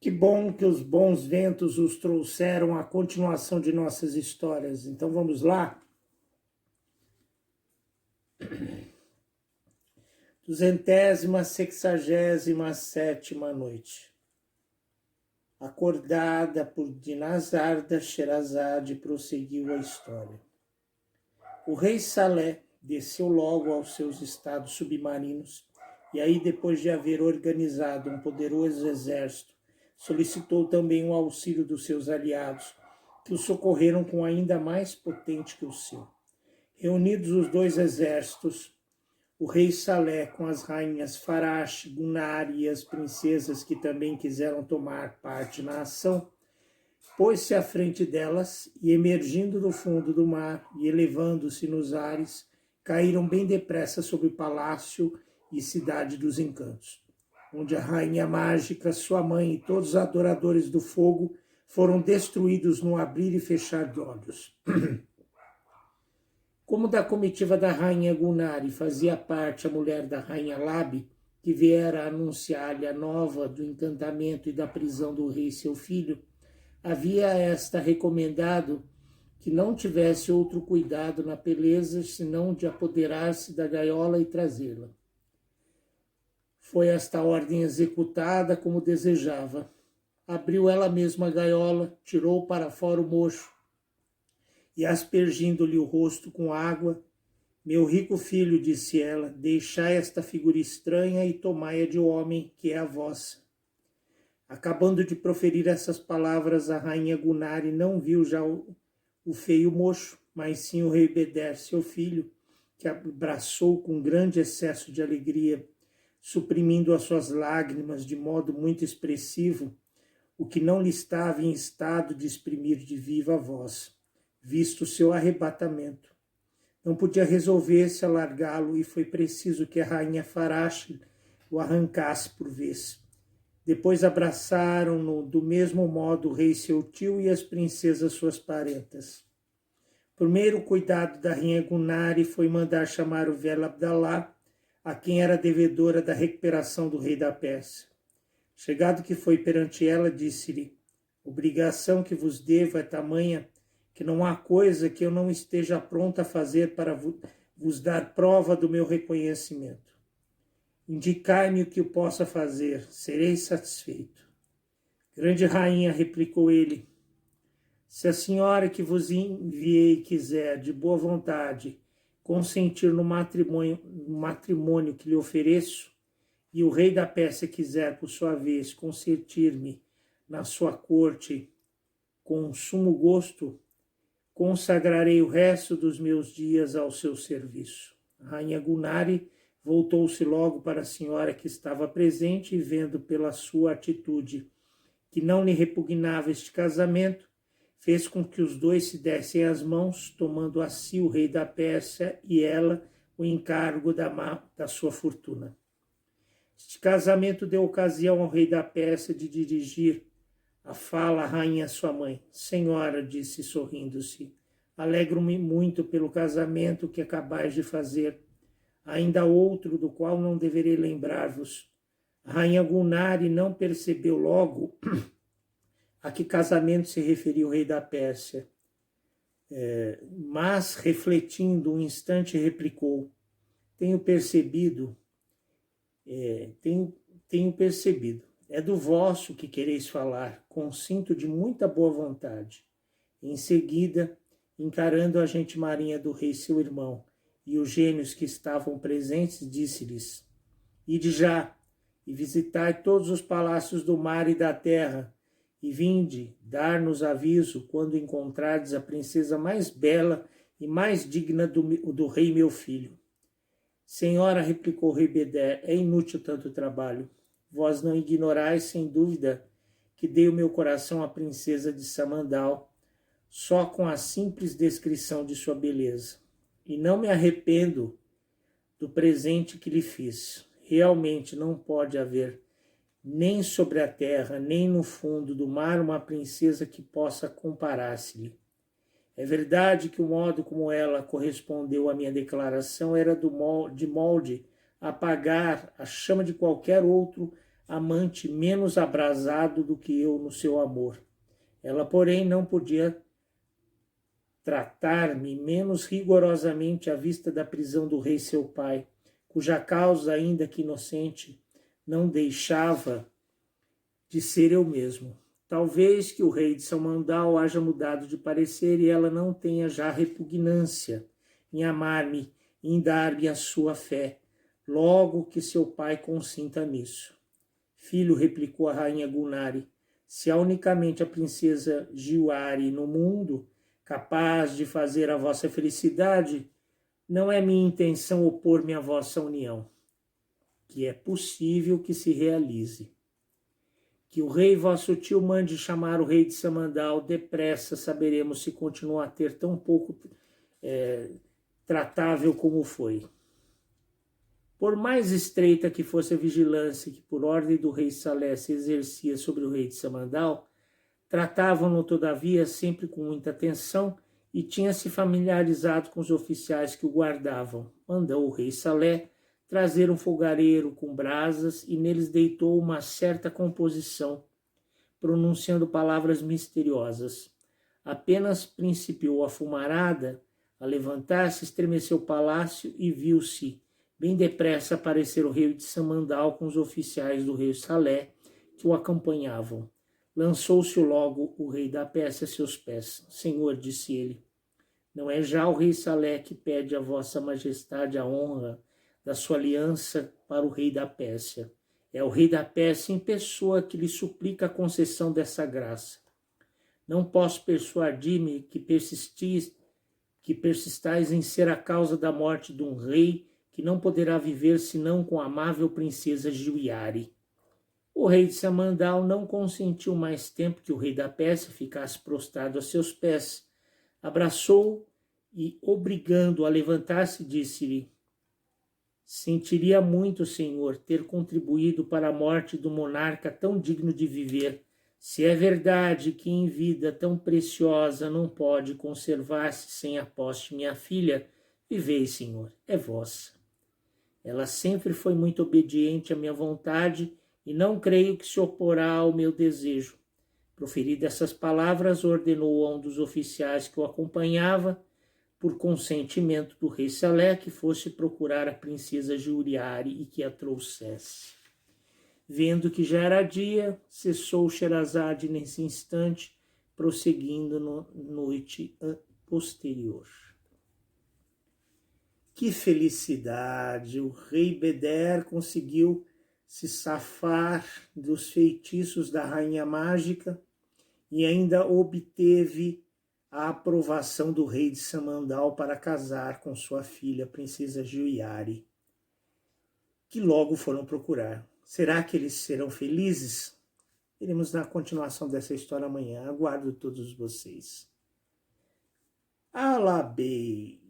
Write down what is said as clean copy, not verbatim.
Que bom que os bons ventos os trouxeram à continuação de nossas histórias. Então vamos lá? 267ª noite. Acordada por Dinazarda, Sherazade prosseguiu a história. O rei Salé desceu logo aos seus estados submarinos e aí, depois de haver organizado um poderoso exército, solicitou também o auxílio dos seus aliados, que o socorreram com ainda mais potente que o seu. Reunidos os dois exércitos, o rei Salé, com as rainhas Farash, Gunnar e as princesas que também quiseram tomar parte na ação, pôs-se à frente delas e, emergindo do fundo do mar e elevando-se nos ares, caíram bem depressa sobre o palácio e cidade dos encantos, onde a rainha mágica, sua mãe e todos os adoradores do fogo foram destruídos no abrir e fechar de olhos. Como da comitiva da rainha Gunari fazia parte a mulher da rainha Labi, que viera anunciar-lhe a nova do encantamento e da prisão do rei seu filho, havia esta recomendado que não tivesse outro cuidado na peleja, senão de apoderar-se da gaiola e trazê-la. Foi esta ordem executada como desejava. Abriu ela mesma a gaiola, tirou para fora o mocho, e aspergindo-lhe o rosto com água, meu rico filho, disse ela, deixai esta figura estranha e tomai-a de homem, que é a vossa. Acabando de proferir essas palavras, a rainha Gunari não viu já o feio mocho, mas sim o rei Beder, seu filho, que abraçou com grande excesso de alegria, suprimindo as suas lágrimas de modo muito expressivo, o que não lhe estava em estado de exprimir de viva voz, visto o seu arrebatamento. Não podia resolver-se a largá-lo e foi preciso que a rainha Farash o arrancasse por vez. Depois abraçaram-no do mesmo modo o rei seu tio e as princesas suas parentas. Primeiro cuidado da rainha Gunari foi mandar chamar o velho Abdalá, a quem era devedora da recuperação do rei da Pérsia. Chegado que foi perante ela, disse-lhe, obrigação que vos devo é tamanha que não há coisa que eu não esteja pronta a fazer para vos dar prova do meu reconhecimento. Indicai-me o que eu possa fazer, serei satisfeito. Grande rainha, replicou ele, se a senhora que vos enviei quiser, de boa vontade, consentir no matrimônio que lhe ofereço, e o rei da Pérsia quiser, por sua vez, consentir-me na sua corte com sumo gosto, consagrarei o resto dos meus dias ao seu serviço. A rainha Gunari voltou-se logo para a senhora que estava presente e, vendo pela sua atitude que não lhe repugnava este casamento, fez com que os dois se dessem as mãos, tomando a si o rei da Pérsia e ela o encargo da sua fortuna. Este casamento deu ocasião ao rei da Pérsia de dirigir a fala à rainha sua mãe. Senhora, disse sorrindo-se, alegro-me muito pelo casamento que acabais de fazer. Ainda outro do qual não deverei lembrar-vos. A rainha Gunari não percebeu logo a que casamento se referia o rei da Pérsia. Mas, refletindo um instante, replicou, tenho percebido. É do vosso que quereis falar, consinto de muita boa vontade. Em seguida, encarando a gente marinha do rei seu irmão e os gênios que estavam presentes, disse-lhes, ide já e visitai todos os palácios do mar e da terra, e vinde dar-nos aviso quando encontrardes a princesa mais bela e mais digna do rei meu filho. Senhora, replicou o rei Beder, é inútil tanto trabalho. Vós não ignorais, sem dúvida, que dei o meu coração à princesa de Samandal, só com a simples descrição de sua beleza. E não me arrependo do presente que lhe fiz. Realmente não pode haver, nem sobre a terra, nem no fundo do mar, uma princesa que possa comparar-se-lhe. É verdade que o modo como ela correspondeu à minha declaração era de molde a apagar a chama de qualquer outro amante menos abrasado do que eu no seu amor. Ela, porém, não podia tratar-me menos rigorosamente à vista da prisão do rei seu pai, cuja causa, ainda que inocente, não deixava de ser eu mesmo. Talvez que o rei de Samandal haja mudado de parecer e ela não tenha já repugnância em amar-me e em dar-me a sua fé, logo que seu pai consinta nisso. Filho, replicou a rainha Gulnari, se há unicamente a princesa Giuari no mundo, capaz de fazer a vossa felicidade, não é minha intenção opor-me à vossa união, que é possível que se realize. Que o rei vosso tio mande chamar o rei de Samandal, depressa saberemos se continua a ter tão pouco tratável como foi. Por mais estreita que fosse a vigilância que por ordem do rei Salé se exercia sobre o rei de Samandal, tratavam-no todavia sempre com muita atenção e tinha-se familiarizado com os oficiais que o guardavam. Mandou o rei Salé trazer um fogareiro com brasas e neles deitou uma certa composição, pronunciando palavras misteriosas. Apenas principiou a fumarada, a levantar-se, estremeceu o palácio e viu-se, bem depressa, aparecer o rei de Samandal com os oficiais do rei Salé que o acompanhavam. Lançou-se logo o rei da Pérsia a seus pés. Senhor, disse ele, não é já o rei Salé que pede a vossa majestade a honra da sua aliança para o rei da Pérsia. É o rei da Pérsia em pessoa que lhe suplica a concessão dessa graça. Não posso persuadir-me que persistais em ser a causa da morte de um rei que não poderá viver senão com a amável princesa Giuari. O rei de Samandal não consentiu mais tempo que o rei da Pérsia ficasse prostrado a seus pés. Abraçou-o e, obrigando-o a levantar-se, disse-lhe, sentiria muito, senhor, ter contribuído para a morte do monarca tão digno de viver. Se é verdade que em vida tão preciosa não pode conservar-se sem a posse de minha filha, vivei, senhor, é vossa. Ela sempre foi muito obediente à minha vontade e não creio que se oporá ao meu desejo. Proferidas essas palavras, ordenou a um dos oficiais que o acompanhava, por consentimento do rei Salé, que fosse procurar a princesa Giuari e que a trouxesse. Vendo que já era dia, cessou Sherazade nesse instante, prosseguindo na noite posterior. Que felicidade! O rei Beder conseguiu se safar dos feitiços da rainha mágica e ainda obteve a aprovação do rei de Samandal para casar com sua filha, a princesa Giuari, que logo foram procurar. Será que eles serão felizes? Iremos na continuação dessa história amanhã. Aguardo todos vocês. Alabei!